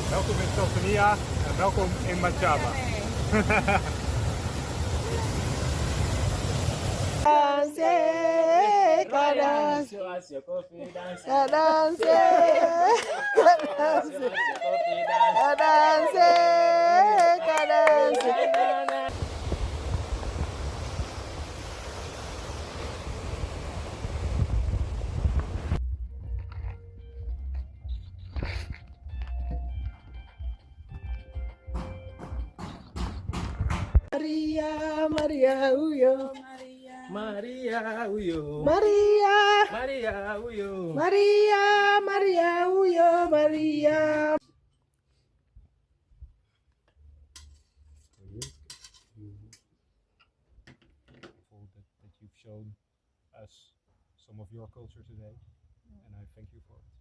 Welkom in Tanzania en welkom in Machame. Maria, Maria, uyo. Maria, uyo. Maria, Maria, uyo. Maria, Maria, uyo, Maria. That you've shown us some of your culture today, and I thank you for it.